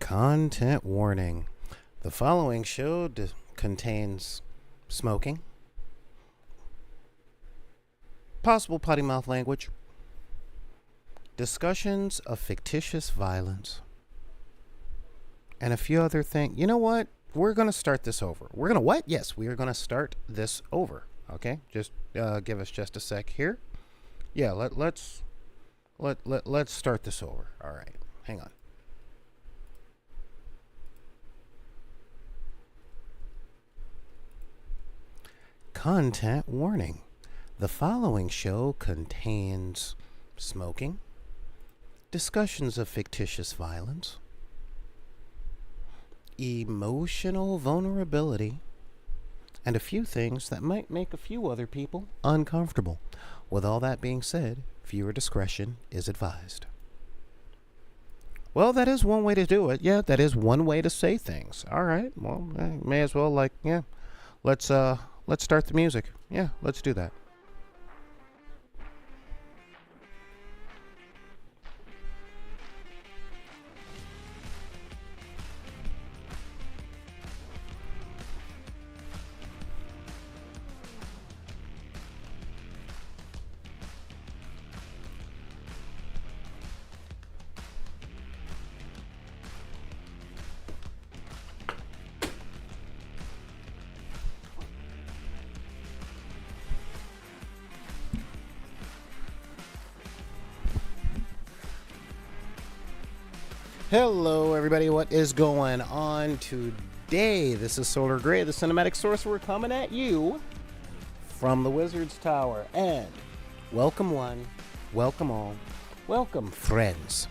Content warning. The following show contains smoking, possible potty mouth language, discussions of fictitious violence, and a few other things. You know what? We're going to start this over. We're going to what? Yes, we are going to start this over. Okay? Just give us just a sec here. Yeah, let's start this over. All right. Hang on. Content warning. The following show contains smoking, discussions of fictitious violence, emotional vulnerability, and a few things that might make a few other people uncomfortable. With all that being said, viewer discretion is advised. Well, that is one way to do it. Yeah, that is one way to say things. All right. Well, I may as well let's start the music. Yeah, let's do that. Hello, everybody. What is going on today? This is Solar Gray, the Cinematic Sorcerer, coming at you from the Wizard's Tower. And welcome one, welcome all, welcome friends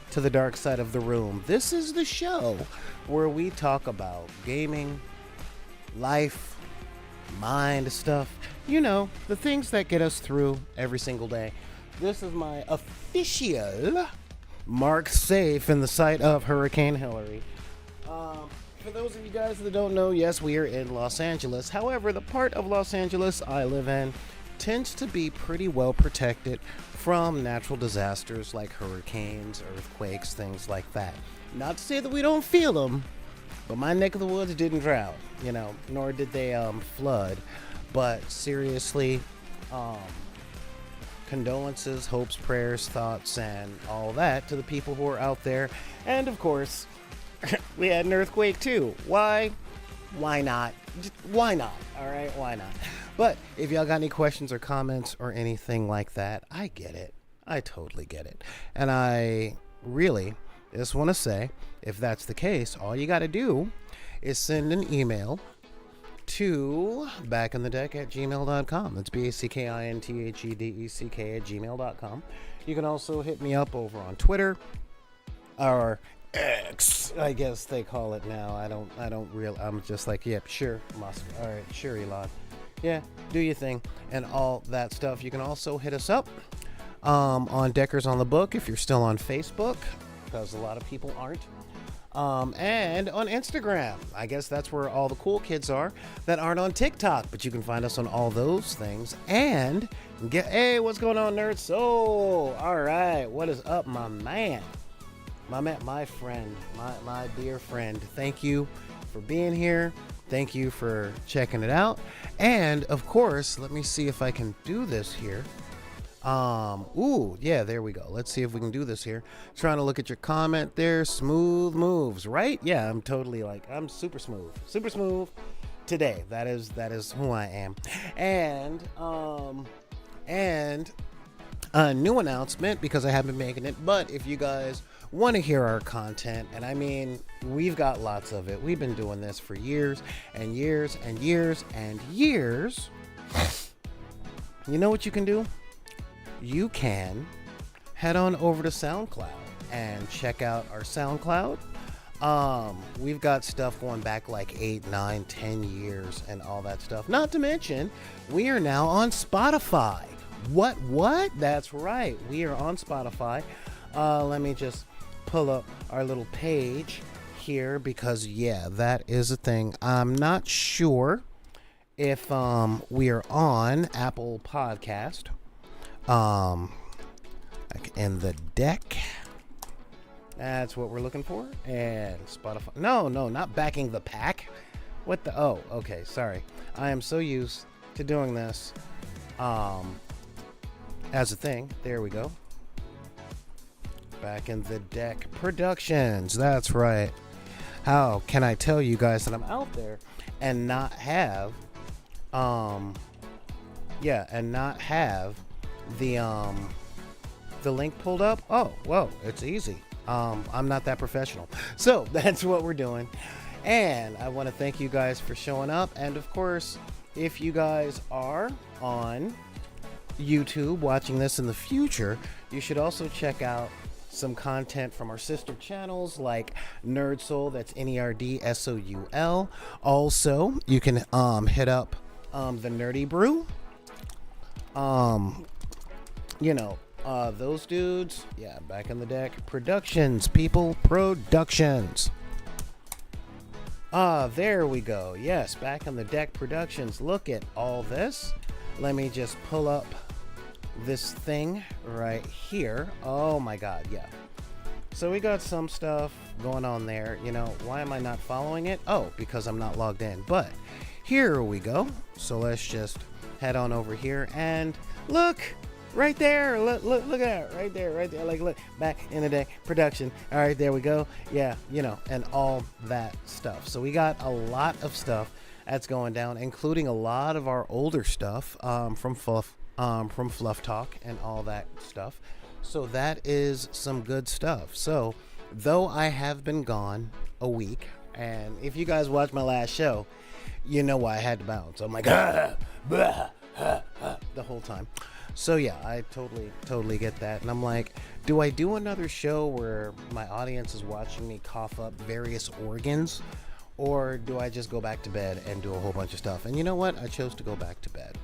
to the dark side of the room. This is the show where we talk about gaming, life, mind stuff. You know, the things that get us through every single day. This is my official marked safe in the sight of Hurricane Hillary. For those of you guys that don't know, yes, we are in Los Angeles. However, the part of Los Angeles I live in tends to be pretty well protected from natural disasters like hurricanes, earthquakes, things like that. Not to say that we don't feel them, but my neck of the woods didn't drown, nor did they flood. But seriously, condolences, hopes, prayers, thoughts, and all that to the people who are out there. And of course, we had an earthquake too. Why? Why not? Why not? All right, why not? But if y'all got any questions or comments or anything like that, I get it. I totally get it. And I really just want to say, if that's the case, all you got to do is send an email to backinthedeck@gmail.com. That's BACKINTHEDECK@gmail.com. You can also hit me up over on Twitter, or X, I guess they call it now. I'm just like, yep, sure, Musk. All right, sure, Elon. Yeah, do your thing and all that stuff. You can also hit us up on Deckers on the Book if you're still on Facebook, because a lot of people aren't. And on Instagram. I guess that's where all the cool kids are that aren't on TikTok, but you can find us on all those things. And hey, what's going on, nerds? So, all right, what is up, my man? My friend, my dear friend. Thank you for being here. Thank you for checking it out. And of course, let me see if I can do this here. Yeah, there we go. Let's see if we can do this here. Trying to look at your comment there. Smooth moves, right? Yeah, I'm totally I'm super smooth today. That is who I am. And a new announcement, because I haven't been making it, but if you guys want to hear our content, and I mean, we've got lots of it. We've been doing this for years and years and years and years. You know what you can do? You can head on over to SoundCloud and check out our SoundCloud. We've got stuff going back like 8, 9, 10 years and all that stuff. Not to mention, we are now on Spotify. What? That's right. We are on Spotify. Let me just pull up our little page here, because yeah, that is a thing. I'm not sure if we are on Apple Podcast. In the deck That's what we're looking for. And Spotify. No, not backing the pack. What the? Oh, okay. Sorry. I am so used to doing this as a thing. There we go. Back in the Deck Productions. That's right. How can I tell you guys that I'm out there and not have the link pulled up? Oh, well, it's easy. I'm not that professional. So that's what we're doing. And I want to thank you guys for showing up. And of course, if you guys are on YouTube watching this in the future, you should also check out some content from our sister channels like Nerd Soul. That's NERDSOUL. Also, you can hit up the Nerdy Brew. Those dudes. Yeah, Back in the Deck Productions, people. Productions. There we go. Yes, Back in the Deck Productions. Look at all this. Let me just pull up this thing right here. Oh my god, yeah. So we got some stuff going on there. Why am I not following it? Oh, because I'm not logged in. But here we go. So let's just head on over here and look right there. Look at that right there. Like, look, Back in the Deck Production. All right, there we go. Yeah, and all that stuff. So we got a lot of stuff that's going down, including a lot of our older stuff from Fluff Talk and all that stuff. So that is some good stuff. So though I have been gone a week, and if you guys watched my last show, you know why I had to bounce. I'm like, the whole time. So yeah, I totally get that. And I'm like, do I do another show where my audience is watching me cough up various organs? Or do I just go back to bed and do a whole bunch of stuff? And you know what? I chose to go back to bed.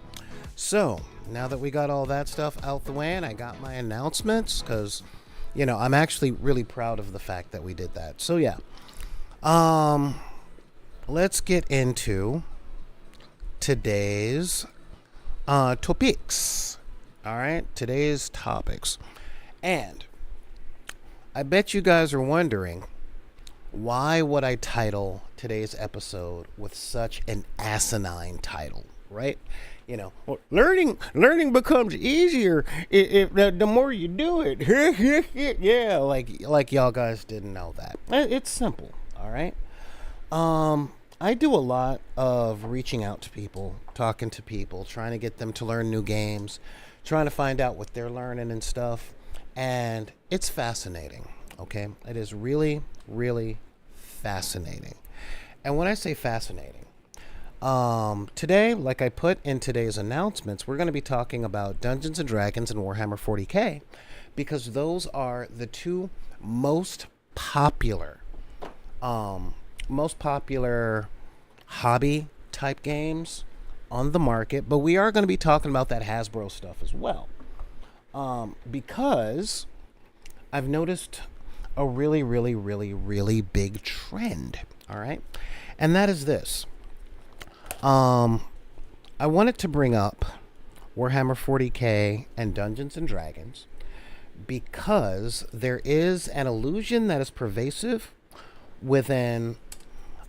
So now that we got all that stuff out the way and I got my announcements, because, I'm actually really proud of the fact that we did that. So yeah, let's get into today's topics. All right, today's topics. And I bet you guys are wondering, why would I title today's episode with such an asinine title, right? Learning becomes easier if the more you do it. Yeah, like y'all guys didn't know that. It's simple, all right? I do a lot of reaching out to people, talking to people, trying to get them to learn new games, trying to find out what they're learning and stuff. And it's fascinating, okay? It is really, really fascinating. And when I say fascinating, today, like I put in today's announcements, we're going to be talking about Dungeons and Dragons and Warhammer 40K, because those are the two most popular hobby type games on the market. But we are going to be talking about that Hasbro stuff as well, because I've noticed a really, really, really, really big trend. All right, and that is this. I wanted to bring up Warhammer 40K and Dungeons and Dragons because there is an illusion that is pervasive within,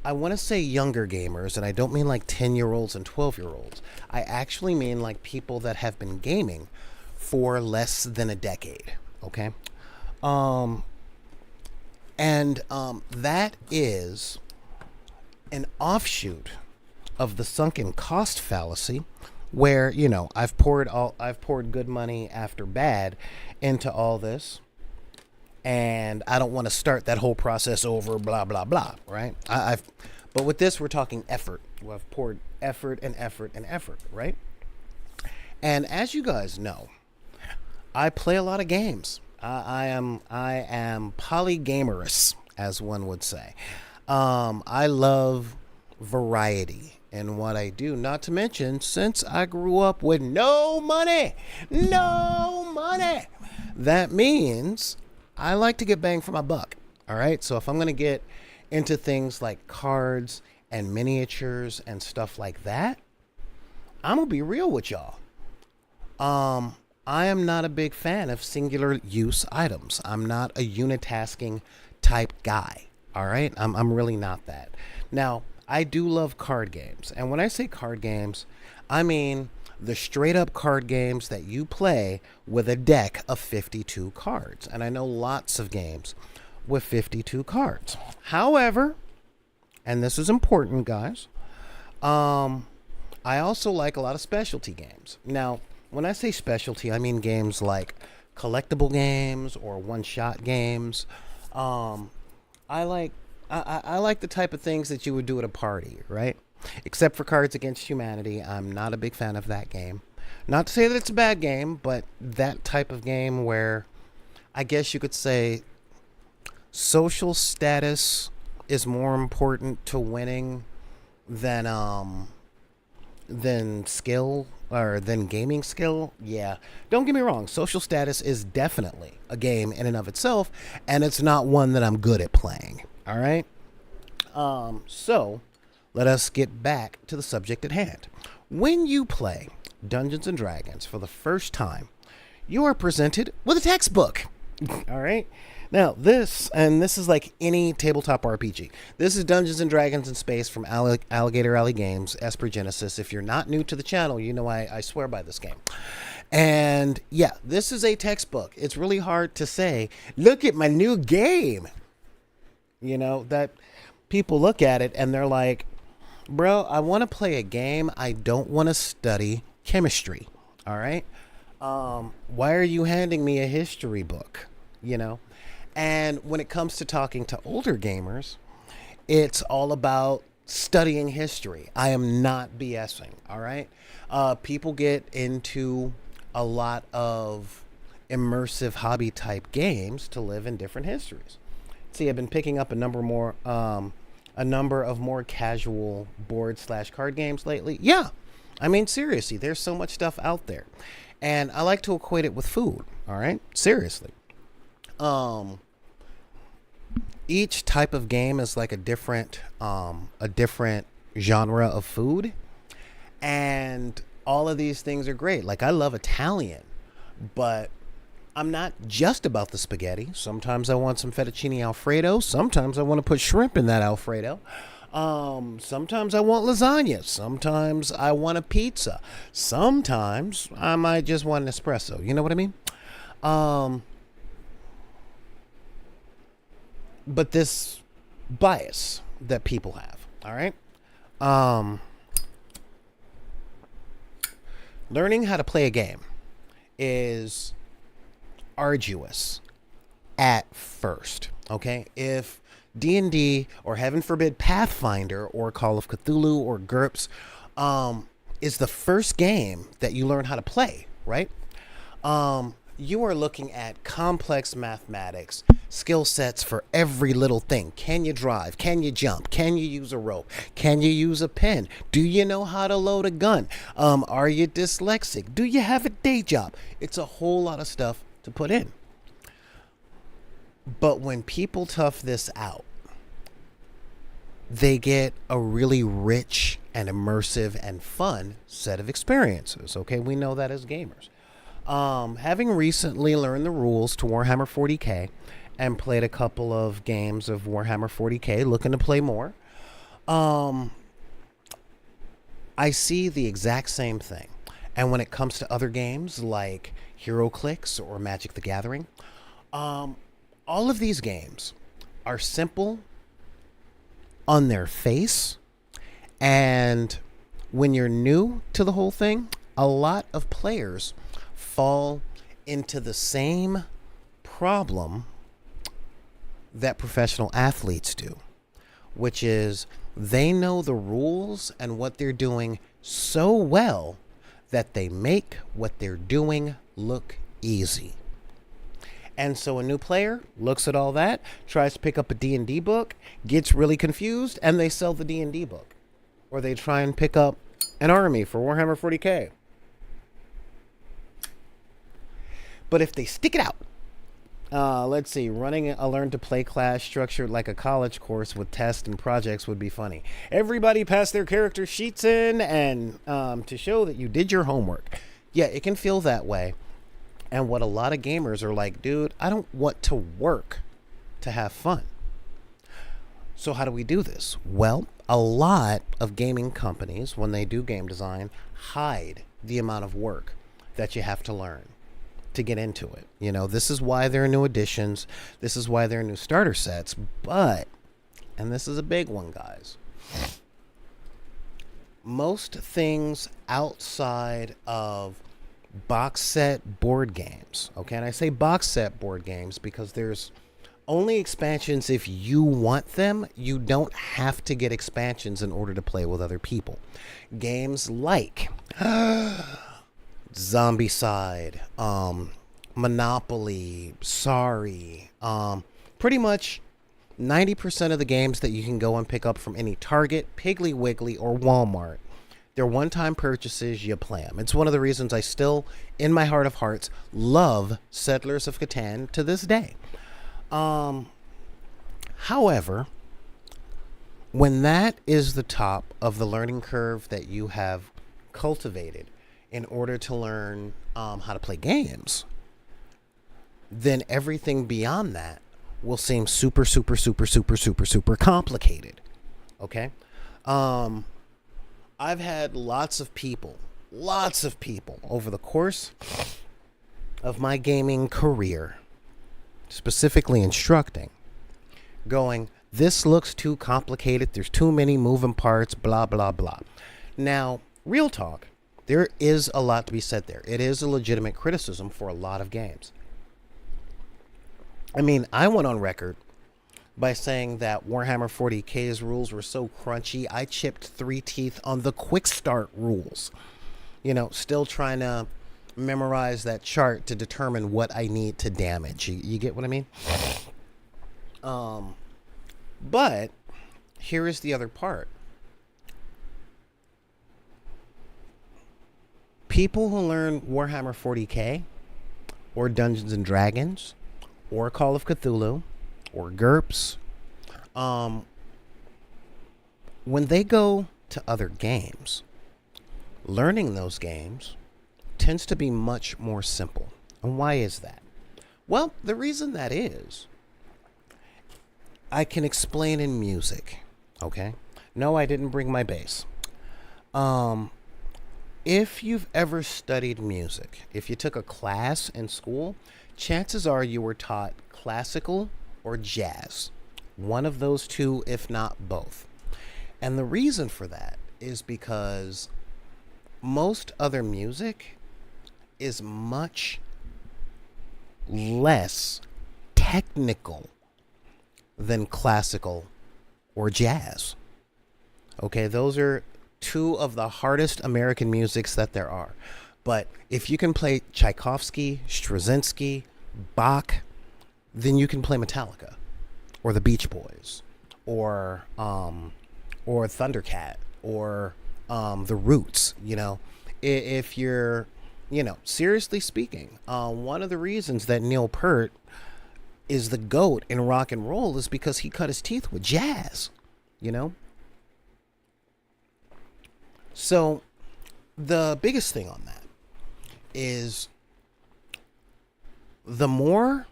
I want to say, younger gamers, and I don't mean like 10-year-olds and 12-year-olds. I actually mean like people that have been gaming for less than a decade, okay? That is an offshoot of the sunken cost fallacy, where I've poured good money after bad into all this, and I don't want to start that whole process over, blah blah blah, right? But with this, we're talking effort. I've poured effort and effort and effort, right? And as you guys know, I play a lot of games. I am polygamerous, as one would say. I love variety in what I do. Not to mention, since I grew up with no money, that means I like to get bang for my buck. All right. So if I'm going to get into things like cards and miniatures and stuff like that, I'm going to be real with y'all. I am not a big fan of singular use items. I'm not a unitasking type guy. All right? I'm really not that. Now, I do love card games. And when I say card games, I mean the straight up card games that you play with a deck of 52 cards. And I know lots of games with 52 cards. However, and this is important, guys, I also like a lot of specialty games. Now, when I say specialty, I mean games like collectible games or one-shot games. I like I like the type of things that you would do at a party, right? Except for Cards Against Humanity, I'm not a big fan of that game. Not to say that it's a bad game, but that type of game where I guess you could say social status is more important to winning than skill or than gaming skill. Yeah, don't get me wrong, social status is definitely a game in and of itself, and it's not one that I'm good at playing. All right. So let us get back to the subject at hand. When you play Dungeons and Dragons for the first time, you are presented with a textbook. All right. Now, this is like any tabletop RPG. This is Dungeons and Dragons in Space from Alligator Alley Games, Esper Genesis. If you're not new to the channel, you know I swear by this game. And yeah, this is a textbook. It's really hard to say, look at my new game. You know, that people look at it and they're like, bro, I want to play a game. I don't want to study chemistry. All right. Why are you handing me a history book? You know? And when it comes to talking to older gamers, it's all about studying history. I am not BSing, all right? People get into a lot of immersive hobby type games to live in different histories. See, I've been picking up a number of more casual board/card games lately. Yeah, I mean, seriously, there's so much stuff out there. And I like to equate it with food, all right? Seriously. Each type of game is like a different genre of food, and all of these things are great. Like, I love Italian, but I'm not just about the spaghetti. Sometimes I want some fettuccine alfredo. Sometimes I want to put shrimp in that alfredo. Sometimes I want lasagna. Sometimes I want a pizza. Sometimes I might just want an espresso. You know what I mean? But this bias that people have, all right? Learning how to play a game is arduous at first, okay? If D&D or heaven forbid Pathfinder or Call of Cthulhu or GURPS is the first game that you learn how to play, right? You are looking at complex mathematics, skill sets for every little thing. Can you drive? Can you jump? Can you use a rope? Can you use a pen? Do you know how to load a gun? Are you dyslexic? Do you have a day job? It's a whole lot of stuff to put in. But when people tough this out, they get a really rich and immersive and fun set of experiences. Okay, we know that as gamers. Having recently learned the rules to Warhammer 40k and played a couple of games of Warhammer 40k, looking to play more, I see the exact same thing. And when it comes to other games like HeroClix or Magic the Gathering, all of these games are simple on their face. And when you're new to the whole thing, a lot of players fall into the same problem that professional athletes do, which is they know the rules and what they're doing so well that they make what they're doing look easy. And so a new player looks at all that, tries to pick up a D&D book, gets really confused, and they sell the D&D book. Or they try and pick up an army for Warhammer 40k. But if they stick it out, let's see, running a learn to play class structured like a college course with tests and projects would be funny. Everybody pass their character sheets in and to show that you did your homework. Yeah, it can feel that way. And what a lot of gamers are like, dude, I don't want to work to have fun. So how do we do this? Well, a lot of gaming companies, when they do game design, hide the amount of work that you have to learn to get into it. You know, this is why there are new editions. This is why there are new starter sets. But, and this is a big one, guys, most things outside of box set board games, okay, and I say box set board games because there's only expansions if you want them. You don't have to get expansions in order to play with other people. Games like Zombicide, Monopoly, Sorry, pretty much 90% of the games that you can go and pick up from any Target, Piggly Wiggly, or Walmart, they're one-time purchases. You play them. It's one of the reasons I still, in my heart of hearts, love Settlers of Catan to this day. However, when that is the top of the learning curve that you have cultivated in order to learn how to play games, then everything beyond that will seem super complicated. Okay? I've had lots of people over the course of my gaming career, specifically instructing, going, this looks too complicated, there's too many moving parts, blah, blah, blah. Now, real talk, there is a lot to be said there. It is a legitimate criticism for a lot of games. I mean, I went on record by saying that Warhammer 40K's rules were so crunchy, I chipped 3 teeth on the quick start rules. You know, still trying to memorize that chart to determine what I need to damage. You get what I mean? But here is the other part. People who learn Warhammer 40K or Dungeons and Dragons or Call of Cthulhu or GURPS, when they go to other games, learning those games tends to be much more simple. And why is that? Well, the reason that is, I can explain in music, okay? No, I didn't bring my bass. If you've ever studied music, if you took a class in school, chances are you were taught classical or jazz. One of those two, if not both. And the reason for that is because most other music is much less technical than classical or jazz. Okay, those are two of the hardest American musics that there are. But if you can play Tchaikovsky, Stravinsky, Bach, then you can play Metallica or the Beach Boys or Thundercat or the Roots. You know, if you're, you know, seriously speaking, one of the reasons that Neil Peart is the GOAT in rock and roll is because he cut his teeth with jazz, you know? So the biggest thing on that is the more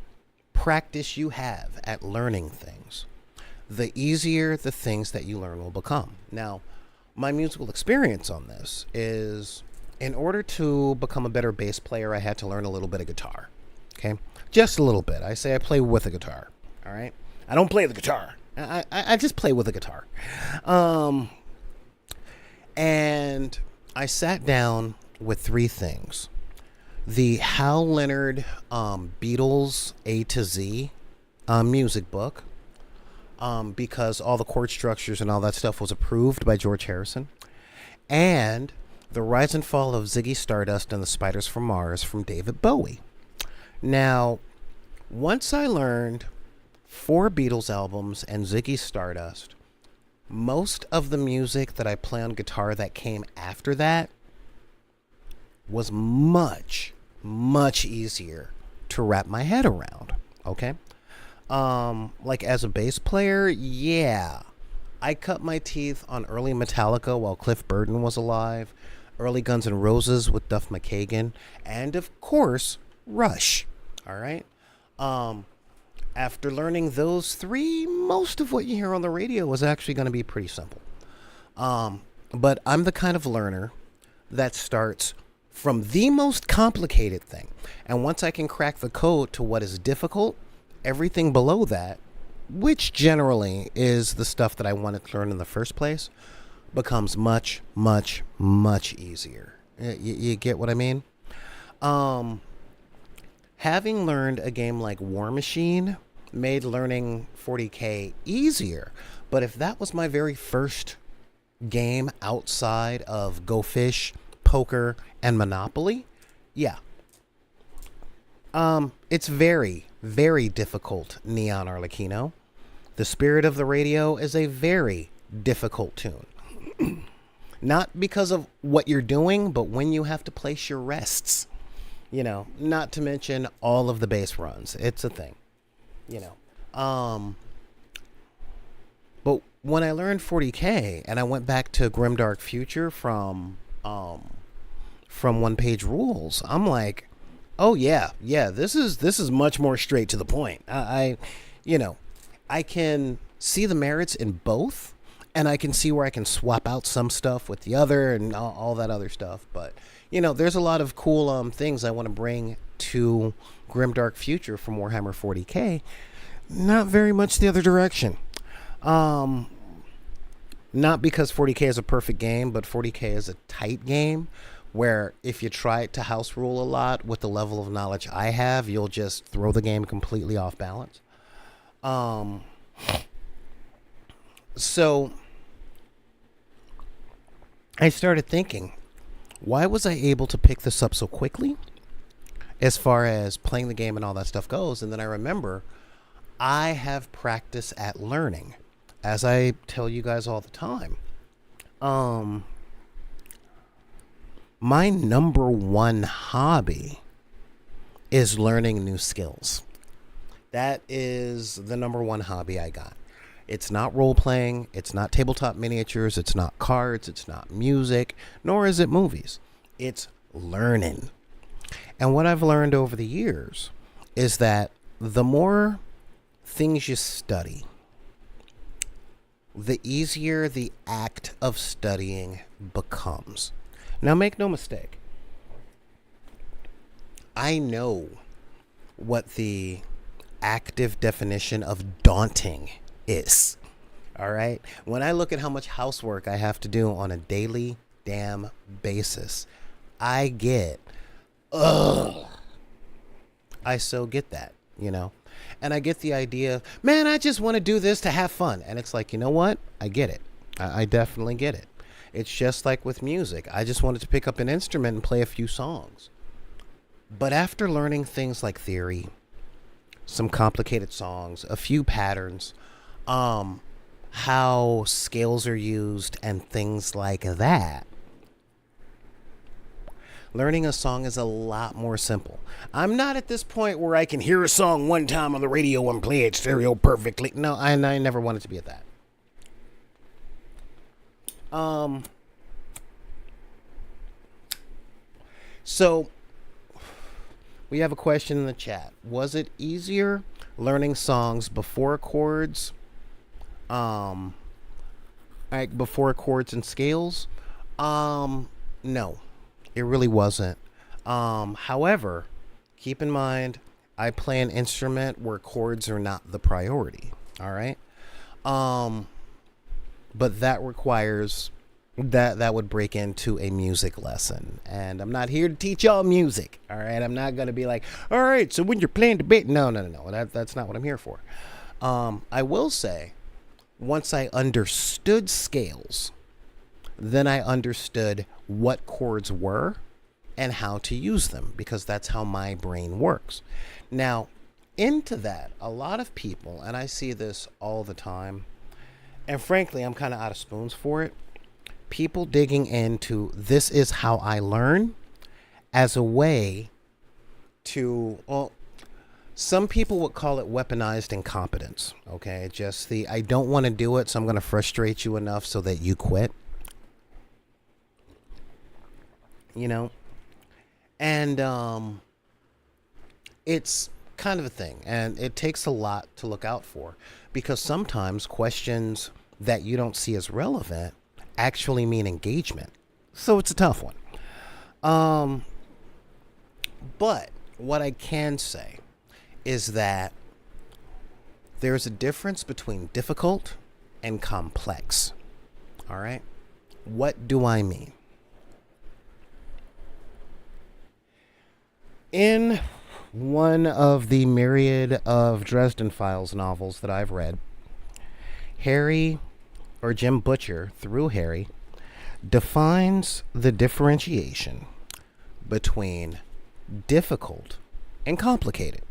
practice you have at learning things, the easier the things that you learn will become. Now, my musical experience on this is, in order to become a better bass player, I had to learn a little bit of guitar. Okay? Just a little bit. I say I play with a guitar. All right? I don't play the guitar. I just play with a guitar. And I sat down with 3 things. The Hal Leonard Beatles A to Z music book, because all the chord structures and all that stuff was approved by George Harrison, and The Rise and Fall of Ziggy Stardust and the Spiders from Mars from David Bowie. Now, once I learned 4 Beatles albums and Ziggy Stardust, most of the music that I play on guitar that came after that was much easier to wrap my head around. Okay? Like as a bass player, yeah. I cut my teeth on early Metallica while Cliff Burton was alive, early Guns N' Roses with Duff McKagan, and of course, Rush. All right. Um, After learning those three, most of what you hear on the radio was actually going to be pretty simple. Um, but I'm the kind of learner that starts from the most complicated thing. And once I can crack the code to what is difficult, everything below that, which generally is the stuff that I wanted to learn in the first place, becomes much, much, much easier. You get what I mean? Um, Having learned a game like War Machine made learning 40K easier. But if that was my very first game outside of Go Fish, Poker, and Monopoly, yeah. It's very, very difficult, Neon Arlecchino. The Spirit of the Radio is a very difficult tune. Not because of what you're doing, but when you have to place your rests. Not to mention all of the bass runs. It's a thing, you know. But when I learned 40K and I went back to Grimdark Future from One Page Rules, I'm like, oh yeah, this is much more straight to the point. I can see the merits in both, and I can see where I can swap out some stuff with the other and all that other stuff. But there's a lot of cool things I want to bring to Grimdark Future from Warhammer 40K. Not very much the other direction. Not because 40K is a perfect game, but 40K is a tight game where if you try to house rule a lot with the level of knowledge I have, you'll just throw the game completely off balance. So I started thinking, why was I able to pick this up so quickly as far as playing the game and all that stuff goes? And then I remember I have practice at learning, as I tell you guys all the time. My number one hobby is learning new skills. That is the number one hobby I got. It's not role-playing, it's not tabletop miniatures, it's not cards, it's not music, nor is it movies. It's learning. And what I've learned over the years is that the more things you study, the easier the act of studying becomes. Now, make no mistake, I know what the active definition of daunting is. All right? When I look at how much housework I have to do on a daily damn basis, I get, ugh. I so get that, And I get the idea, man, I just want to do this to have fun. And it's like, you know what? I get it. I definitely get it. It's just like with music. I just wanted to pick up an instrument and play a few songs. But after learning things like theory, some complicated songs, a few patterns, how scales are used and things like that, learning a song is a lot more simple. I'm not at this point where I can hear a song one time on the radio and play it stereo perfectly. No, I never wanted to be at that. So we have a question in the chat. Was it easier learning songs before chords? Before chords and scales? No, it really wasn't. However, keep in mind, I play an instrument where chords are not the priority. All right. But that requires that would break into a music lesson, and I'm not here to teach y'all music. All right. I'm not going to be like, all right, so when you're playing the bit, no. That's not what I'm here for. I will say, once I understood scales, then I understood what chords were and how to use them, because that's how my brain works. Now, into that, a lot of people, and I see this all the time, and frankly, I'm kind of out of spoons for it, people digging into this is how I learn as a way to, well, some people would call it weaponized incompetence. Okay, just the I don't want to do it, so I'm going to frustrate you enough so that you quit. And It's kind of a thing, and it takes a lot to look out for, because sometimes questions that you don't see as relevant actually mean engagement. So it's a tough one. Um, but what I can say is that there's a difference between difficult and complex. All right? What do I mean? In one of the myriad of Dresden Files novels that I've read, Harry, or Jim Butcher, through Harry, defines the differentiation between difficult and complicated.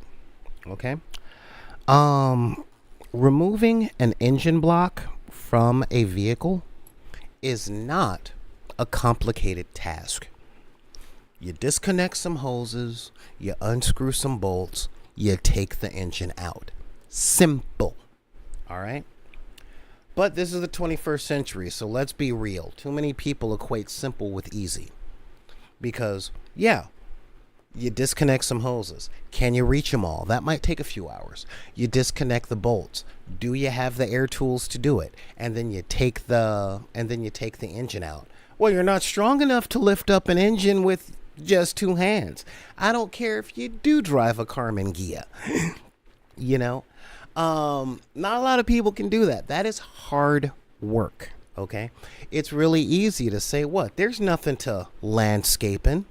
Okay? Removing an engine block from a vehicle is not a complicated task. You disconnect some hoses, you unscrew some bolts, you take the engine out. Simple. All right? But this is the 21st century, so let's be real. Too many people equate simple with easy. Because, yeah, you disconnect some hoses. Can you reach them all? That might take a few hours. You disconnect the bolts. Do you have the air tools to do it? And then you take the engine out. Well, you're not strong enough to lift up an engine with just two hands. I don't care if you do drive a Carmen Ghia. You know? Not a lot of people can do that. That is hard work. Okay? It's really easy to say, what? There's nothing to landscaping.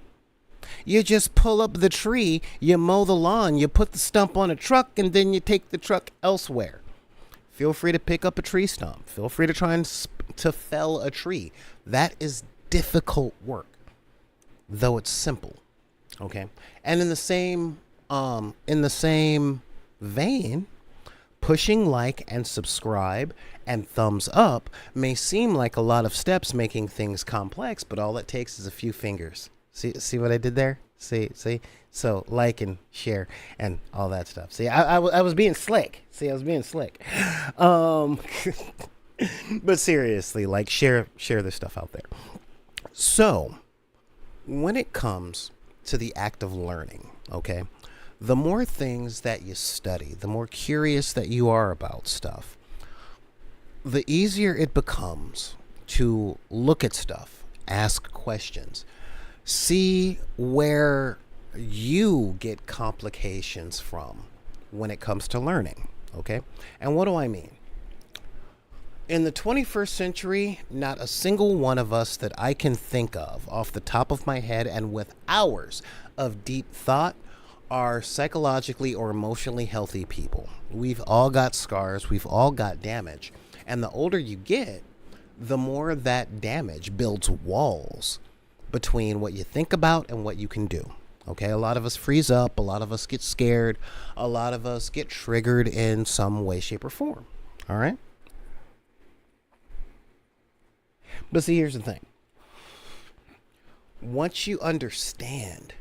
You just pull up the tree, you mow the lawn, you put the stump on a truck, and then you take the truck elsewhere. Feel free to pick up a tree stump. Feel free to try and to fell a tree. That is difficult work, though it's simple. Okay? And in the same vein, pushing like and subscribe and thumbs up may seem like a lot of steps making things complex, but all it takes is a few fingers. See what I did there? See? So like and share and all that stuff. See, I was being slick. I was being slick. But seriously, like share this stuff out there. So when it comes to the act of learning, okay, the more things that you study, the more curious that you are about stuff, the easier it becomes to look at stuff, ask questions, see where you get complications from when it comes to learning, okay? And what do I mean? In the 21st century, not a single one of us that I can think of off the top of my head and with hours of deep thought are psychologically or emotionally healthy people. We've all got scars, we've all got damage. And the older you get, the more that damage builds walls between what you think about and what you can do. Okay, a lot of us freeze up, a lot of us get scared, a lot of us get triggered in some way, shape, or form. All right? But see, here's the thing. Once you understand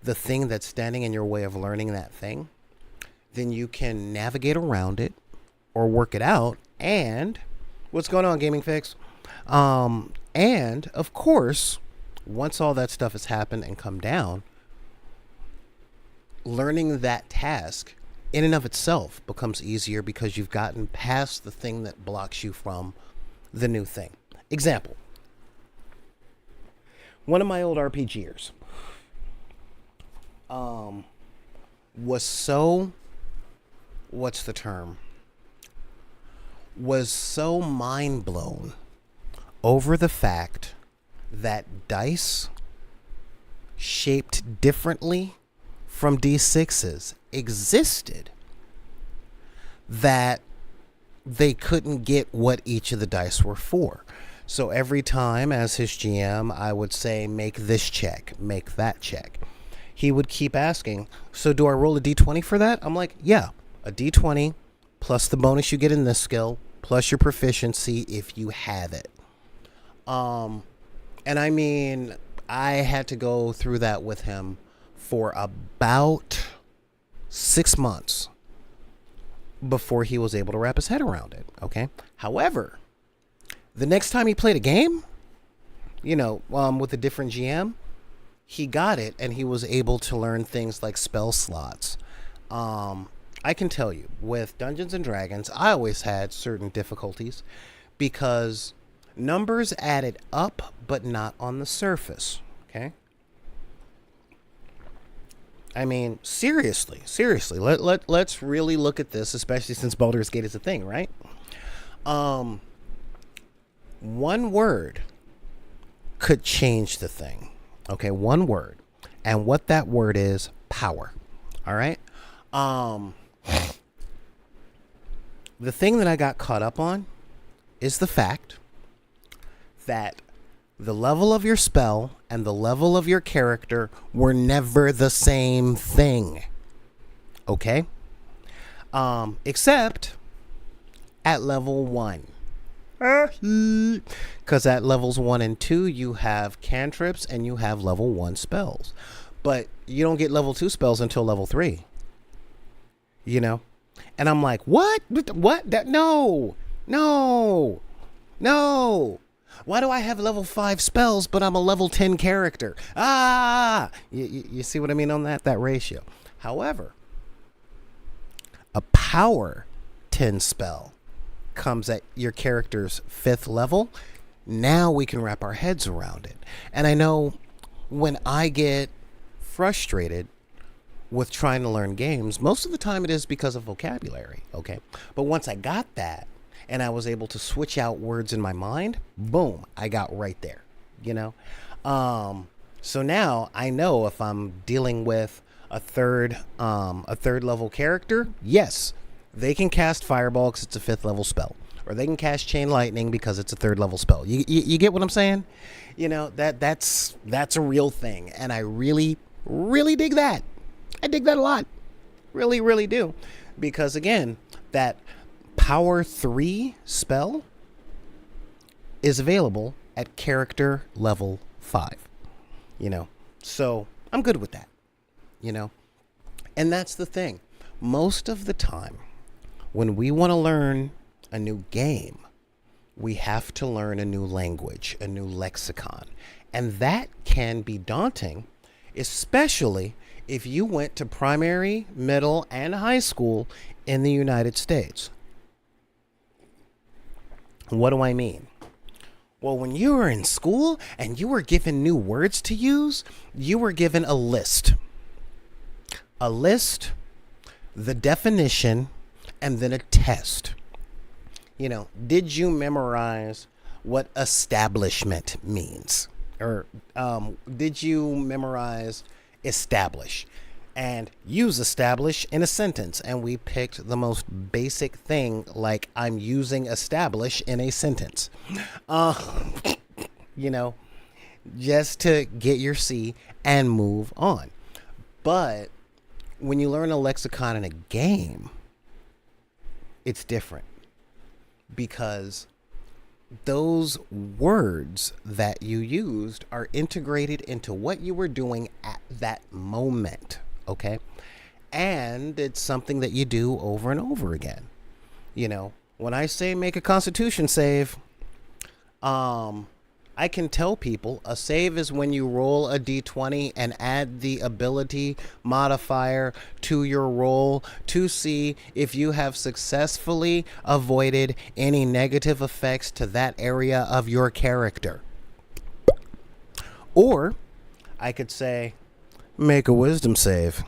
the thing that's standing in your way of learning that thing, then you can navigate around it or work it out. And what's going on, Gaming Fix? And of course, once all that stuff has happened and come down, learning that task in and of itself becomes easier because you've gotten past the thing that blocks you from the new thing. Example. One of my old RPGers was so, what's the term? Was so mind blown over the fact that dice shaped differently from D6s existed that they couldn't get what each of the dice were for. So every time as his GM, I would say, make this check, make that check. He would keep asking, so do I roll a D20 for that? I'm like, yeah, a D20 plus the bonus you get in this skill, plus your proficiency if you have it. And I mean, I had to go through that with him for about 6 months before he was able to wrap his head around it, okay? However, the next time he played a game, with a different GM, he got it and he was able to learn things like spell slots, I can tell you with Dungeons and Dragons, I always had certain difficulties because numbers added up, but not on the surface. Okay. I mean, seriously. Let's really look at this, especially since Baldur's Gate is a thing, right? Um, One word could change the thing. Okay, one word. And what that word is, power. All right? Um, the thing that I got caught up on is the fact that the level of your spell and the level of your character were never the same thing. Okay? Except at level 1. Because at levels 1 and 2, you have cantrips and you have level 1 spells. But you don't get level 2 spells until level 3. You know? And I'm like, what? What? No. Why do I have level 5 spells, but I'm a level 10 character? You see what I mean on that ratio? However, a power 10 spell comes at your character's 5th level. Now we can wrap our heads around it. And I know when I get frustrated with trying to learn games, most of the time it is because of vocabulary, okay? But once I got that and I was able to switch out words in my mind, boom, I got right there, you know? So now I know if I'm dealing with a third level character, yes, they can cast Fireball because it's a 5th level spell. Or they can cast Chain Lightning because it's a 3rd level spell. You get what I'm saying? You know, that's a real thing. And I really dig that. I dig that a lot. Really do. Because again, that Power 3 spell is available at character level 5. You know, so I'm good with that. You know, and that's the thing. Most of the time, when we want to learn a new game, we have to learn a new language, a new lexicon. And that can be daunting, especially if you went to primary, middle, and high school in the United States. What do I mean? Well, when you were in school and you were given new words to use, you were given a list. A list, the definition, and then a test. You know, did you memorize what establishment means? Or did you memorize establish? And use establish in a sentence. And we picked the most basic thing, like I'm using establish in a sentence. You know, just to get your C and move on. But when you learn a lexicon in a game, it's different because those words that you used are integrated into what you were doing at that moment, okay? And it's something that you do over and over again. You know, when I say make a Constitution save, I can tell people a save is when you roll a d20 and add the ability modifier to your roll to see if you have successfully avoided any negative effects to that area of your character. Or I could say, make a wisdom save.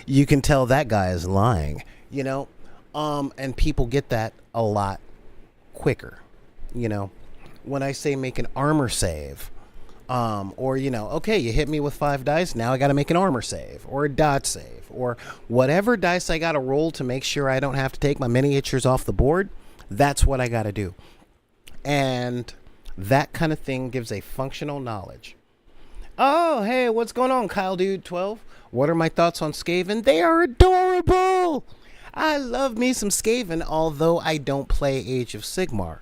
You can tell that guy is lying, you know, and people get that a lot quicker, you know. When I say make an armor save, or, you know, okay, you hit me with 5 dice, now I got to make an armor save, or a dot save, or whatever dice I got to roll to make sure I don't have to take my miniatures off the board, that's what I got to do. And that kind of thing gives a functional knowledge. Oh, hey, what's going on, Kyle Dude 12? What are my thoughts on Skaven? They are adorable! I love me some Skaven, although I don't play Age of Sigmar.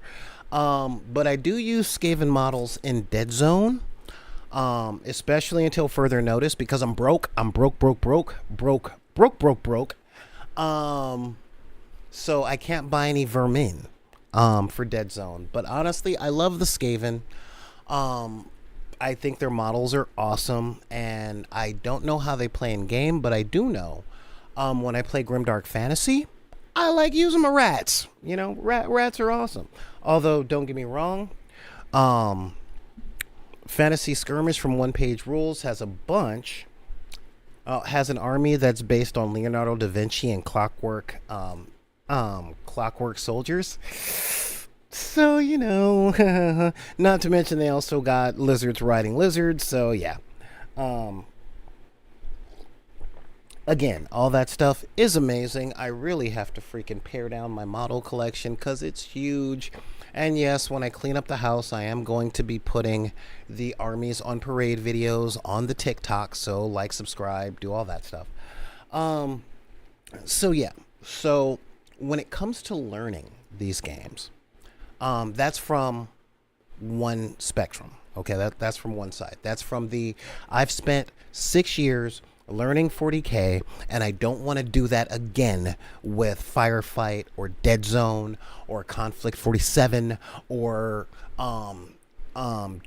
But I do use Skaven models in Dead Zone, especially until further notice because I'm broke. I'm broke. So I can't buy any vermin, for Dead Zone. But honestly, I love the Skaven. I think their models are awesome, and I don't know how they play in game, but I do know when I play Grimdark Fantasy, I like using my rats. You know, rats are awesome. Although, don't get me wrong, Fantasy Skirmish from One Page Rules has a bunch. Has an army that's based on Leonardo da Vinci and clockwork soldiers. So, you know, not to mention they also got lizards riding lizards. So, yeah. Again, all that stuff is amazing. I really have to freaking pare down my model collection because it's huge. And yes, when I clean up the house, I am going to be putting the Armies on Parade videos on the TikTok. So, like, subscribe, do all that stuff. So, yeah. So, when it comes to learning these games, that's from one spectrum. Okay, that's from one side. That's from the I've spent 6 years learning 40K, and I don't want to do that again with Firefight or Dead Zone or Conflict 47 or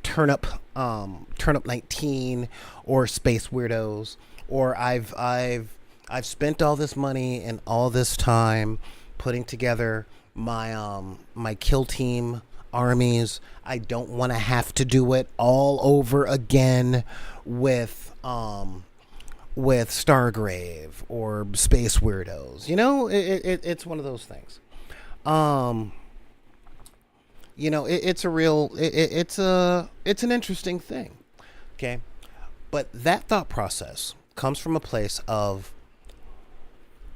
Turnip 19 or Space Weirdos. Or I've spent all this money and all this time putting together my kill team armies. I don't want to have to do it all over again with Stargrave or Space Weirdos. You know, it's one of those things. You know, it's an interesting thing. Okay, but that thought process comes from a place of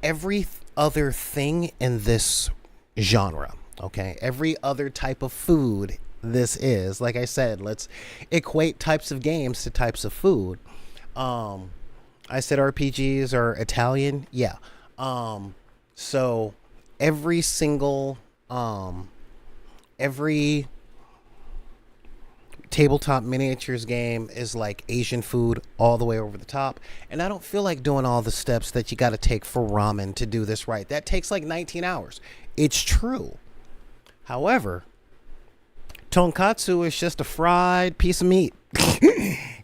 every other thing in this genre. Okay, every other type of food this is. Like I said, let's equate types of games to types of food. I said RPGs are Italian. Yeah. So every single every tabletop miniatures game is like Asian food all the way over the top. And I don't feel like doing all the steps that you got to take for ramen to do this right. That takes like 19 hours. It's true. However, tonkatsu is just a fried piece of meat.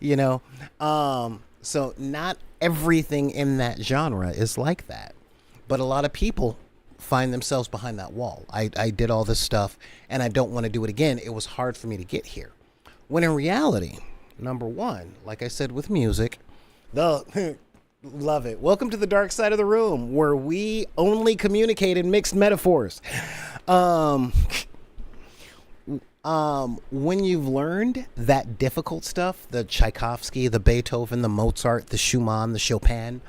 You know? So not everything in that genre is like that. But a lot of people find themselves behind that wall. I did all this stuff and I don't want to do it again. It was hard for me to get here. When in reality, number one, like I said with music, love it. Welcome to the dark side of the room where we only communicate in mixed metaphors. When you've learned that difficult stuff, the Tchaikovsky, the Beethoven, the Mozart, the Schumann, the Chopin,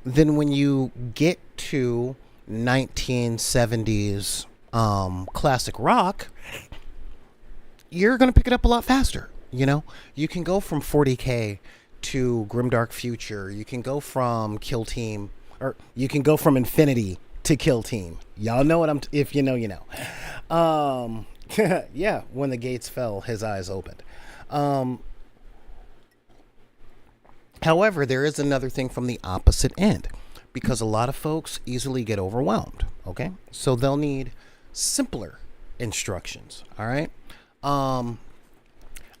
then when you get to 1970s classic rock, you're going to pick it up a lot faster. You know, you can go from 40K to Grimdark Future. You can go from Kill Team, or you can go from Infinity to Kill Team. Y'all know what if you know, you know. Yeah, when the gates fell, his eyes opened. However, there is another thing from the opposite end, because a lot of folks easily get overwhelmed. Okay, so they'll need simpler instructions. All right.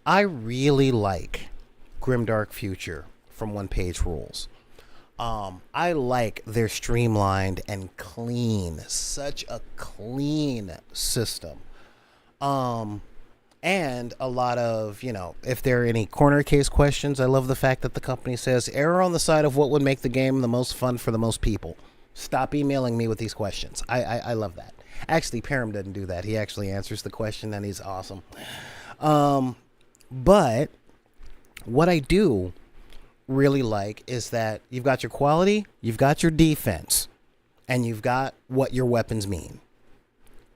I really like Grimdark Future from One Page Rules. I like their streamlined and clean, such a clean system. And a lot of, you know, if there are any corner case questions, I love the fact that the company says error on the side of what would make the game the most fun for the most people. Stop emailing me with these questions. I love that. Actually, Param doesn't do that. He actually answers the question and he's awesome. But what I do really like is that you've got your quality, you've got your defense, and you've got what your weapons mean.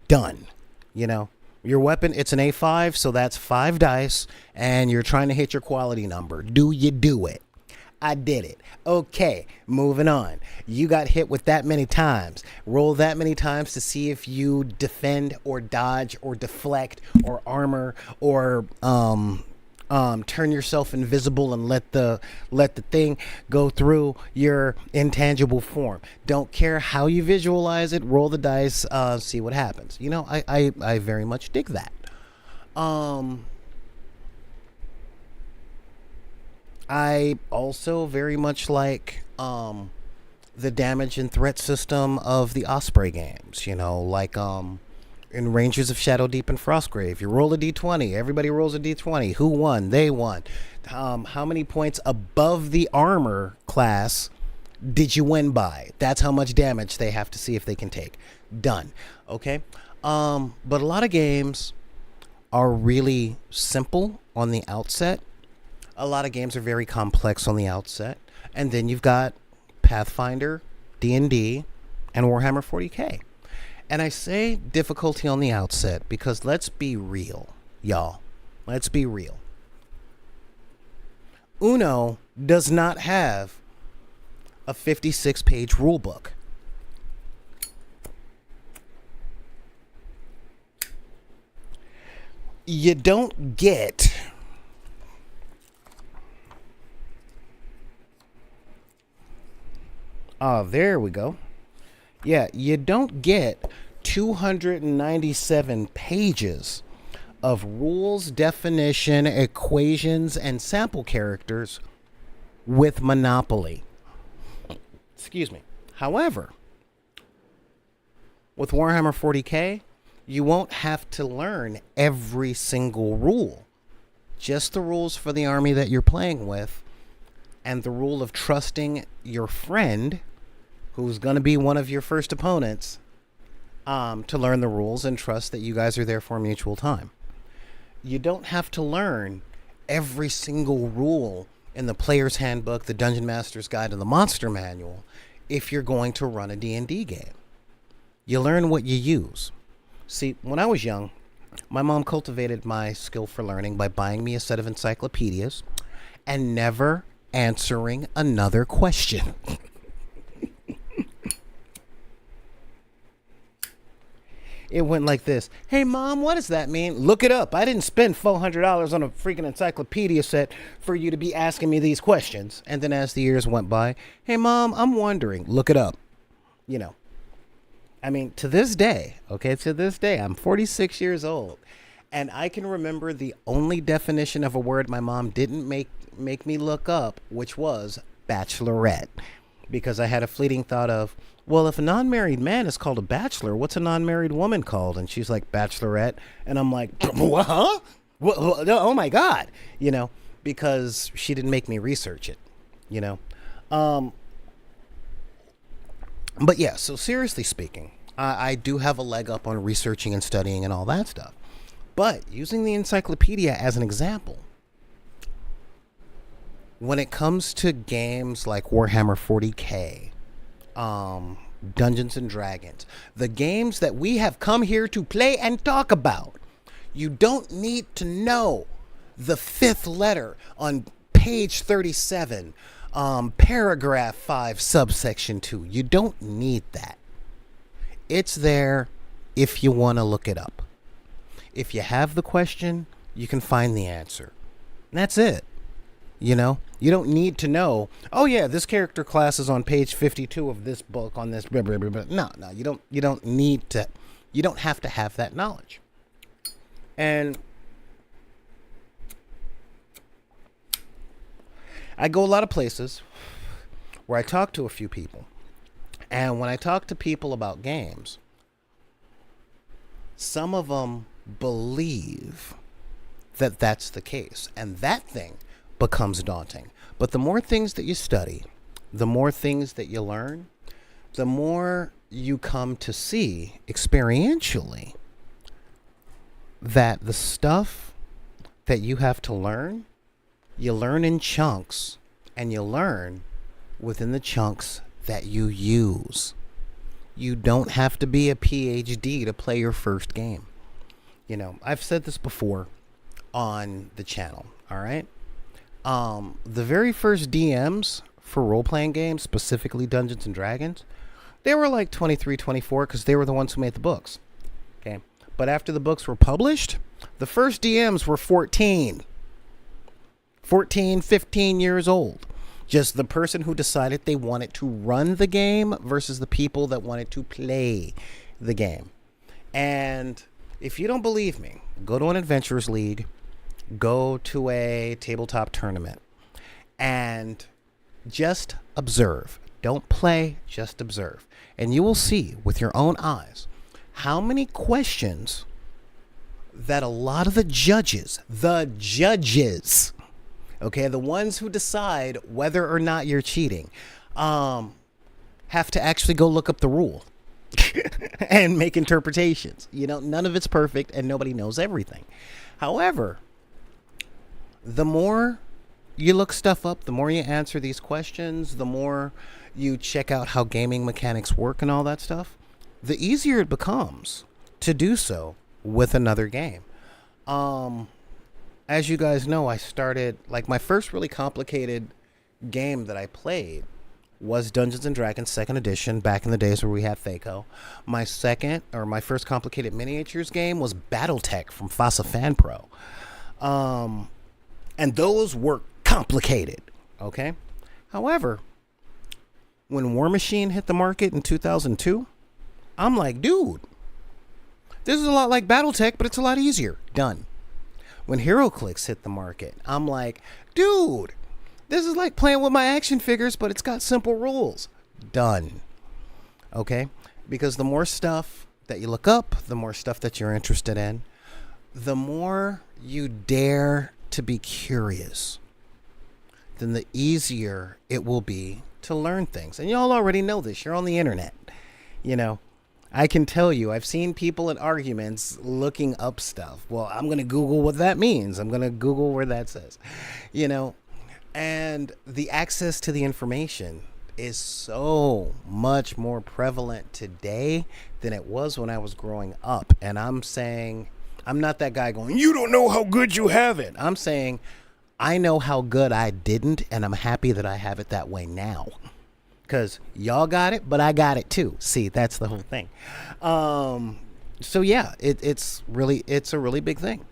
Done. You know, your weapon, it's an A5, so that's 5 dice, and you're trying to hit your quality number. Do you do it? I did it. Okay, moving on. You got hit with that many times. Roll that mmany times to see if you defend or dodge or deflect or armor or turn yourself invisible and let the thing go through your intangible form. Don't care how you visualize it. Roll the dice, see what happens. You know, I very much dig that. Um, I also very much like the damage and threat system of the Osprey games. Like in Rangers of Shadow Deep and Frostgrave, you roll a d20. Everybody rolls a d20. Who won? They won. How many points above the armor class did you win by? That's how much damage they have to see if they can take. Done. Okay. But a lot of games are really simple on the outset. A lot of games are very complex on the outset. And then you've got Pathfinder, D&D, and Warhammer 40K. And I say difficulty on the outset because let's be real, y'all. Let's be real. Uno does not have a 56-page rule book. You don't get there we go. Yeah, you don't get 297 pages of rules, definition, equations, and sample characters with Monopoly. Excuse me. However, with Warhammer 40K, you won't have to learn every single rule. Just the rules for the army that you're playing with, and the rule of trusting your friend, who's going to be one of your first opponents, to learn the rules and trust that you guys are there for mutual time. You don't have to learn every single rule in the Player's Handbook, the Dungeon Master's Guide, and the Monster Manual if you're going to run a D&D game. You learn what you use. See, when I was young, my mom cultivated my skill for learning by buying me a set of encyclopedias and never answering another question. It went like this. Hey, Mom, what does that mean? Look it up. I didn't spend $400 on a freaking encyclopedia set for you to be asking me these questions. And then as the years went by, hey, Mom, I'm wondering. Look it up. I mean, to this day, I'm 46 years old. And I can remember the only definition of a word my mom didn't make me look up, which was bachelorette. Because I had a fleeting thought of, well, if a non-married man is called a bachelor, what's a non-married woman called? And she's like, bachelorette. And I'm like, what? Huh? Oh, my God. Because she didn't make me research it, But yeah, so seriously speaking, I do have a leg up on researching and studying and all that stuff. But using the encyclopedia as an example, when it comes to games like Warhammer 40K, Dungeons and Dragons, the games that we have come here to play and talk about, you don't need to know the fifth letter on page 37, paragraph 5, subsection 2. You don't need that. It's there if you want to look it up. If you have the question, you can find the answer. And that's it. You don't need to know, oh yeah, this character class is on page 52 of this book on this. Blah, blah, blah, blah. No, you don't need to, you don't have to have that knowledge. And I go a lot of places where I talk to a few people. And when I talk to people about games, some of them believe that that's the case. And that thing becomes daunting. But the more things that you study, the more things that you learn, the more you come to see experientially that the stuff that you have to learn, you learn in chunks, and you learn within the chunks that you use. You don't have to be a PhD to play your first game. I've said this before on the channel, all right? The very first DMs for role-playing games, specifically Dungeons and Dragons, they were like 23, 24 because they were the ones who made the books. Okay. But after the books were published, the first DMs were 14, 15 years old. Just the person who decided they wanted to run the game versus the people that wanted to play the game. And If you don't believe me, go to an adventurers league, go to a tabletop tournament, and just observe. Don't play, just observe. And you will see with your own eyes how many questions that a lot of the judges, okay, the ones who decide whether or not you're cheating, have to actually go look up the rule and make interpretations. None of it's perfect and nobody knows everything. However, the more you look stuff up, the more you answer these questions, the more you check out how gaming mechanics work and all that stuff, the easier it becomes to do so with another game. As you guys know, I started, my first really complicated game that I played was Dungeons and Dragons 2nd Edition back in the days where we had Thaco. My first complicated miniatures game was Battletech from FASA Fan Pro. And those were complicated, okay? However, when War Machine hit the market in 2002, I'm like, dude, this is a lot like Battletech, but it's a lot easier. Done. When HeroClix hit the market, I'm like, dude, this is like playing with my action figures, but it's got simple rules. Done. Okay? Because the more stuff that you look up, the more stuff that you're interested in, the more you dare to be curious, then the easier it will be to learn things. And y'all already know this. You're on the internet. I can tell you, I've seen people in arguments looking up stuff. Well, I'm going to Google what that means. I'm going to Google where that says, and the access to the information is so much more prevalent today than it was when I was growing up. And I'm saying, I'm not that guy going, you don't know how good you have it. I'm saying, I know how good I didn't, and I'm happy that I have it that way now. Because y'all got it, but I got it too. See, that's the whole thing. So yeah, it's a really big thing.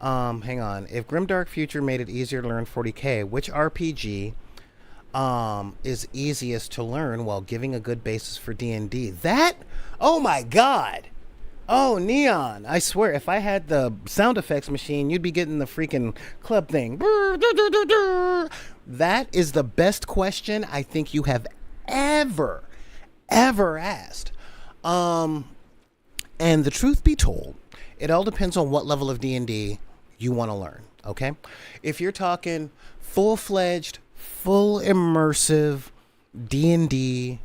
Hang on. If Grimdark Future made it easier to learn 40K, which RPG is easiest to learn while giving a good basis for D&D? Oh my God. Oh, Neon. I swear, if I had the sound effects machine, you'd be getting the freaking club thing. That is the best question I think you have ever asked. And the truth be told, it all depends on what level of D&D you want to learn, okay? If you're talking full-fledged, full immersive D&D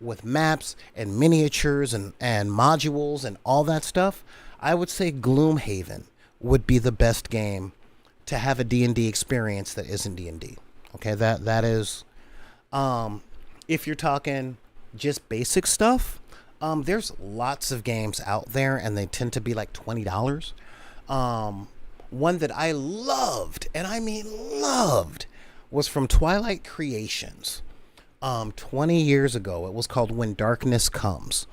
with maps and miniatures and modules and all that stuff, I would say Gloomhaven would be the best game to have a D&D experience that isn't D&D. Okay, that is... if you're talking just basic stuff, there's lots of games out there, and they tend to be like $20. One that I loved, and I mean loved, was from Twilight Creations. 20 years ago. It was called When Darkness Comes,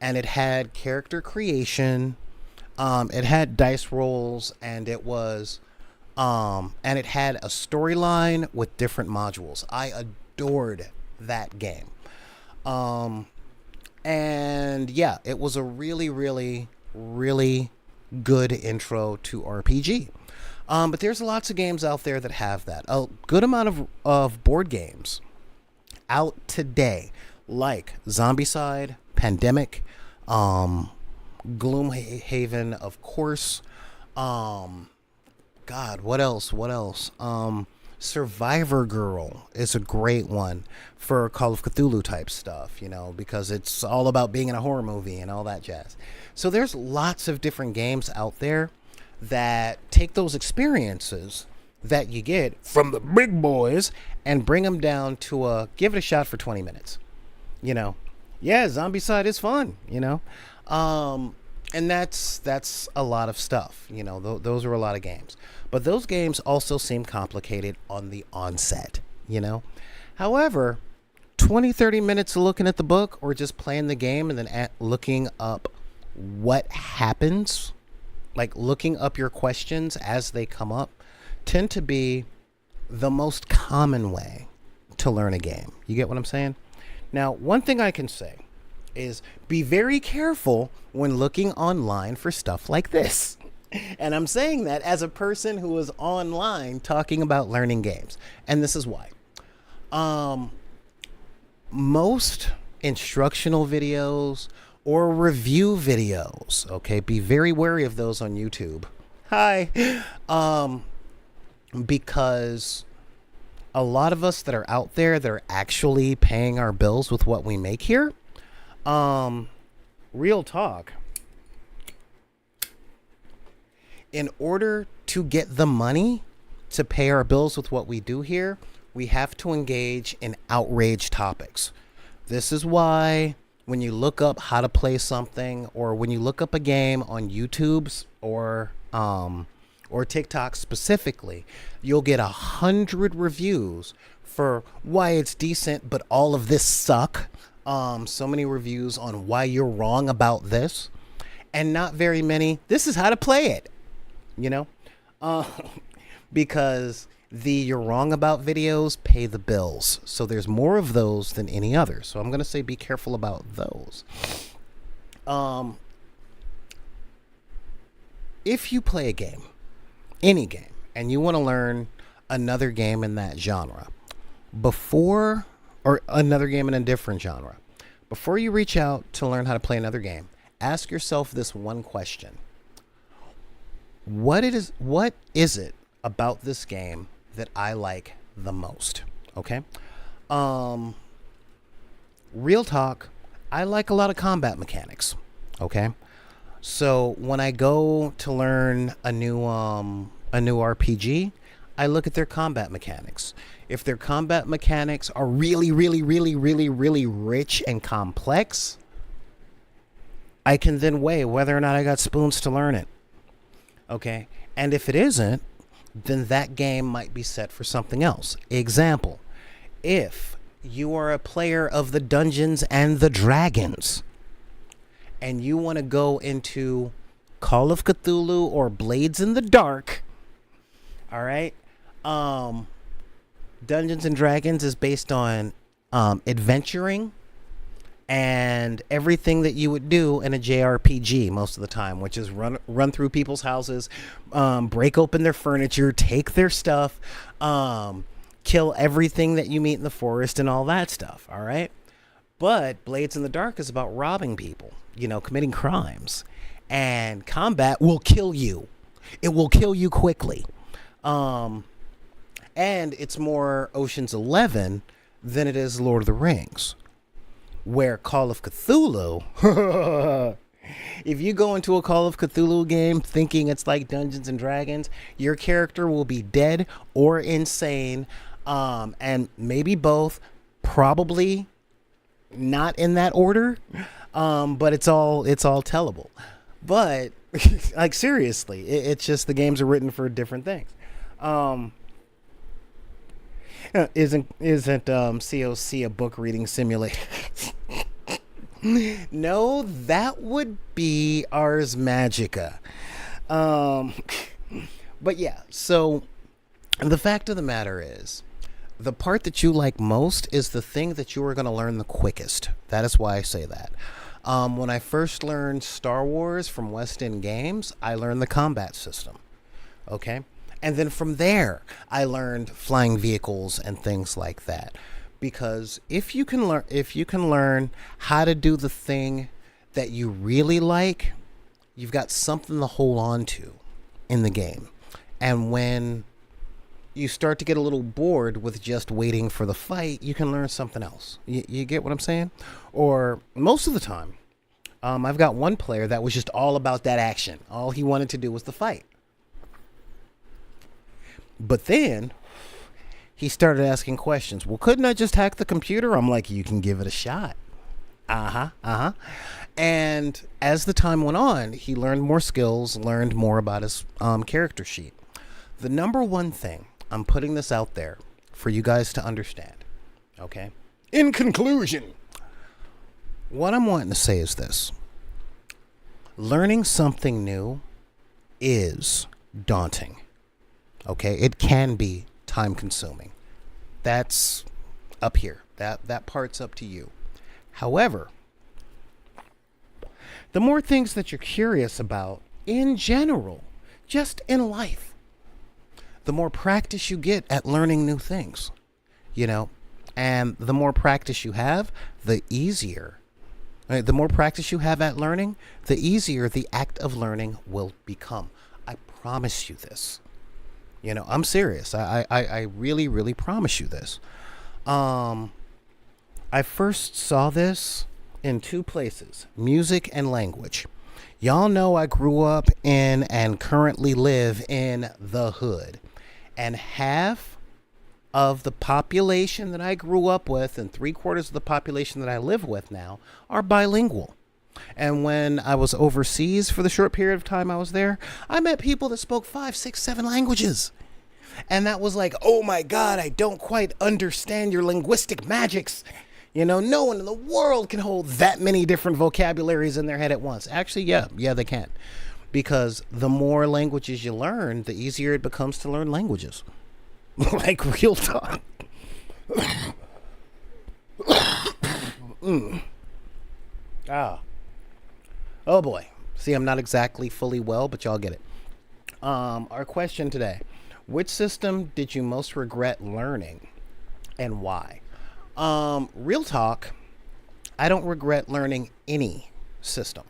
and it had character creation, it had dice rolls, and it was and it had a storyline with different modules. I adored that game. And yeah, it was a really, really, really good intro to RPG. But there's lots of games out there that have that. A good amount of board games out today, like Zombicide, Pandemic, Gloomhaven, of course. God, what else? Survivor Girl is a great one for Call of Cthulhu type stuff, because it's all about being in a horror movie and all that jazz. So there's lots of different games out there that take those experiences that you get from the big boys and bring them down to give it a shot for 20 minutes. Yeah, Zombicide is fun, and that's a lot of stuff. Those are a lot of games. But those games also seem complicated on the onset, However, 20, 30 minutes of looking at the book or just playing the game and then looking up what happens, like looking up your questions as they come up, tend to be the most common way to learn a game. You get what I'm saying? Now, one thing I can say is be very careful when looking online for stuff like this. And I'm saying that as a person who is online talking about learning games. And this is why. Most instructional videos or review videos, okay, be very wary of those on YouTube. Hi. Because a lot of us that are out there that are actually paying our bills with what we make here, real talk, in order to get the money to pay our bills with what we do here, we have to engage in outrage topics. This is why when you look up how to play something, or when you look up a game on YouTube's or TikTok specifically, you'll get 100 reviews for why it's decent, but all of this suck. So many reviews on why you're wrong about this, and not very many, this is how to play it, because the you're wrong about videos pay the bills. So there's more of those than any other. So I'm going to say be careful about those. If you play a game, any game, and you want to learn another game in that genre or another game in a different genre, before you reach out to learn how to play another game, ask yourself this one question. What is it about this game that I like the most? Okay. Real talk, I like a lot of combat mechanics. Okay. So when I go to learn a new RPG, I look at their combat mechanics. If their combat mechanics are really, really, really, really, really rich and complex, I can then weigh whether or not I got spoons to learn it. Okay. And if it isn't, then that game might be set for something else. Example, if you are a player of the Dungeons and the Dragons and you want to go into Call of Cthulhu or Blades in the Dark, all right, Dungeons and Dragons is based on adventuring and everything that you would do in a JRPG most of the time, which is run through people's houses, break open their furniture, take their stuff, kill everything that you meet in the forest and all that stuff, all right? But Blades in the Dark is about robbing people, committing crimes. And combat will kill you. It will kill you quickly. And it's more Ocean's 11 than it is Lord of the Rings. Where Call of Cthulhu, if you go into a Call of Cthulhu game thinking it's like Dungeons and Dragons, your character will be dead or insane, and maybe both, probably not in that order, but it's all tellable. But like seriously, it's just the games are written for different things. Isn't COC a book reading simulator? No, that would be Ars Magica. But yeah, so the fact of the matter is, the part that you like most is the thing that you are going to learn the quickest. That is why I say that. When I first learned Star Wars from West End Games, I learned the combat system. Okay? And then from there, I learned flying vehicles and things like that. Because if you can learn how to do the thing that you really like, you've got something to hold on to in the game. And when you start to get a little bored with just waiting for the fight, you can learn something else. You get what I'm saying? Or most of the time, I've got one player that was just all about that action. All he wanted to do was the fight. But then he started asking questions. Well, couldn't I just hack the computer? I'm like, you can give it a shot. And as the time went on, he learned more skills, learned more about his character sheet. The number one thing, I'm putting this out there for you guys to understand, okay? In conclusion, what I'm wanting to say is this. Learning something new is daunting. Okay, it can be time consuming. That's up here. That part's up to you. However, the more things that you're curious about in general, just in life, the more practice you get at learning new things, you know, and the more practice you have, the easier. Right? The more practice you have at learning, the easier the act of learning will become. I promise you this. You know, I'm serious. I really, really promise you this. I first saw this in two places, music and language. Y'all know I grew up in and currently live in the hood. And half of the population that I grew up with and 3/4 of the population that I live with now are bilingual. And when I was overseas for the short period of time I was there, I met people that spoke 5, 6, 7 languages. And that was like, oh my God, I don't quite understand your linguistic magics. You know, no one in the world can hold that many different vocabularies in their head at once. Actually, yeah, they can. Because the more languages you learn, the easier it becomes to learn languages. Like real talk. Oh boy. See, I'm not exactly fully well, but y'all get it. Our question today. Which system did you most regret learning and why? Real talk, I don't regret learning any system.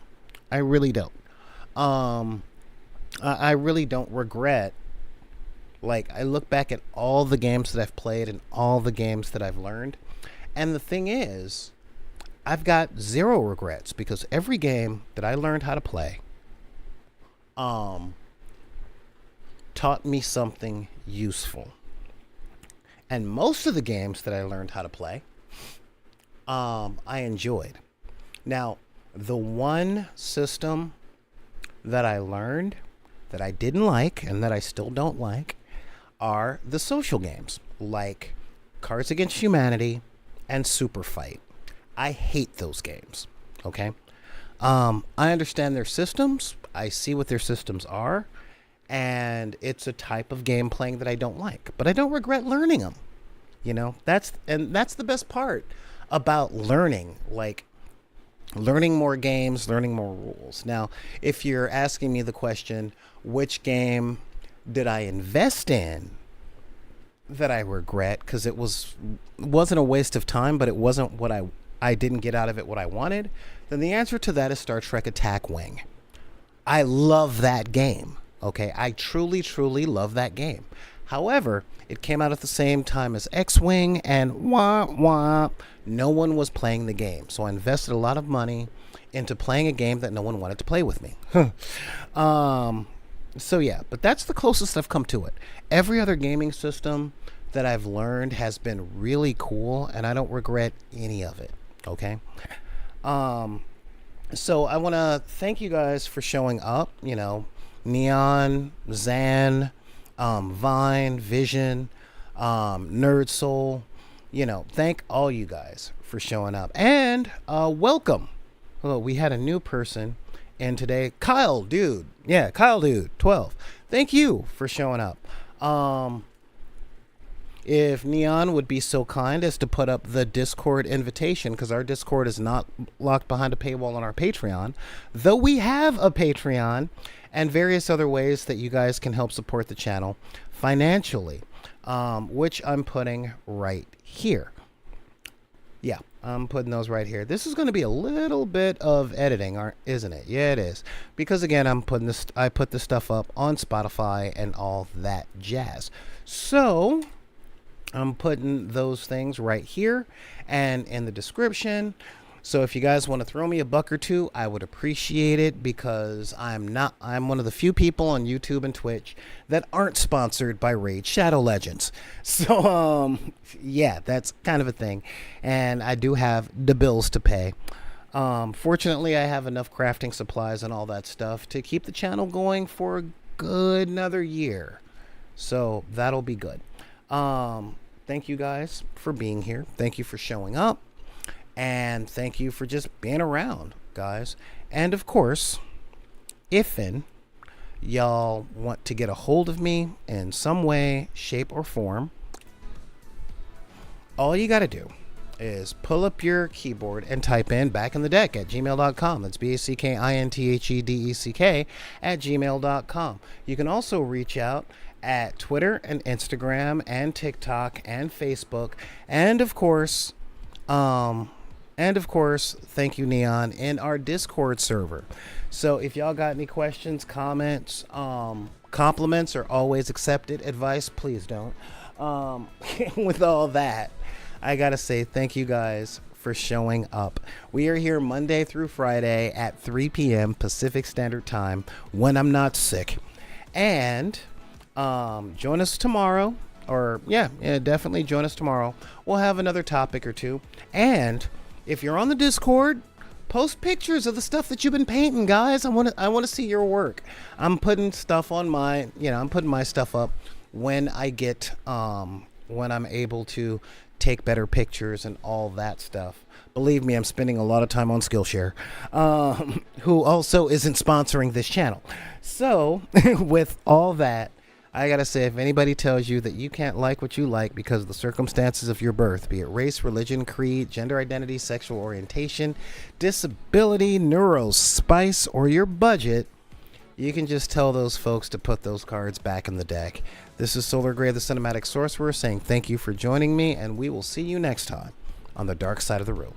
I really don't. I really don't regret. Like, I look back at all the games that I've played and all the games that I've learned. And the thing is, I've got zero regrets because every game that I learned how to play taught me something useful. And most of the games that I learned how to play, I enjoyed. Now, the one system that I learned that I didn't like and that I still don't like are the social games like Cards Against Humanity and Super Fight. I hate those games. Okay. I understand their systems. I see what their systems are. And it's a type of game playing that I don't like, but I don't regret learning them. You know, that's the best part about learning, like learning more games, learning more rules. Now, if you're asking me the question, which game did I invest in that I regret because it wasn't a waste of time, but it wasn't what I didn't get out of it what I wanted, then the answer to that is Star Trek Attack Wing. I love that game. Okay, I truly, truly love that game. However, it came out at the same time as X-Wing, and no one was playing the game. So I invested a lot of money into playing a game that no one wanted to play with me. So yeah, but that's the closest I've come to it. Every other gaming system that I've learned has been really cool, and I don't regret any of it. Okay. So I want to thank you guys for showing up. You know, Neon, Zan, Vine, Vision, Nerd Soul. You know, thank all you guys for showing up, and welcome. Oh, we had a new person in today, Kyle Dude. Yeah, Kyle Dude 12. Thank you for showing up. If Neon would be so kind as to put up the Discord invitation, because our Discord is not locked behind a paywall on our Patreon, though we have a Patreon and various other ways that you guys can help support the channel financially, which I'm putting right here. Yeah, I'm putting those right here. This is going to be a little bit of editing, isn't it? Yeah, it is. Because again, I put this stuff up on Spotify and all that jazz. So I'm putting those things right here and in the description. So if you guys want to throw me a buck or two, I would appreciate it, because I'm one of the few people on YouTube and Twitch that aren't sponsored by Raid Shadow Legends. So, yeah, that's kind of a thing. And I do have the bills to pay. Fortunately, I have enough crafting supplies and all that stuff to keep the channel going for a good another year. So that'll be good. Thank you guys for being here. Thank you for showing up. And thank you for just being around, guys. And of course, if y'all want to get a hold of me in some way, shape, or form, all you got to do is pull up your keyboard and type in back in the deck at gmail.com. That's BACKINTHEDECK at gmail.com. You can also reach out at Twitter and Instagram and TikTok and Facebook. And of course, thank you, Neon, in our Discord server. So if y'all got any questions, comments, compliments are always accepted. Advice, please don't. With all that, I gotta say thank you guys for showing up. We are here Monday through Friday at 3 p.m. Pacific Standard Time when I'm not sick. And join us tomorrow. Or yeah, definitely join us tomorrow. We'll have another topic or two. And if you're on the Discord, post pictures of the stuff that you've been painting, guys. I want to see your work. I'm putting stuff on I'm putting my stuff up when I get when I'm able to take better pictures and all that stuff. Believe me, I'm spending a lot of time on Skillshare, who also isn't sponsoring this channel. So with all that, I gotta say, if anybody tells you that you can't like what you like because of the circumstances of your birth, be it race, religion, creed, gender identity, sexual orientation, disability, neurospice, or your budget, you can just tell those folks to put those cards back in the deck. This is Solar Gray, the Cinematic Sorcerer, saying thank you for joining me, and we will see you next time on the dark side of the room.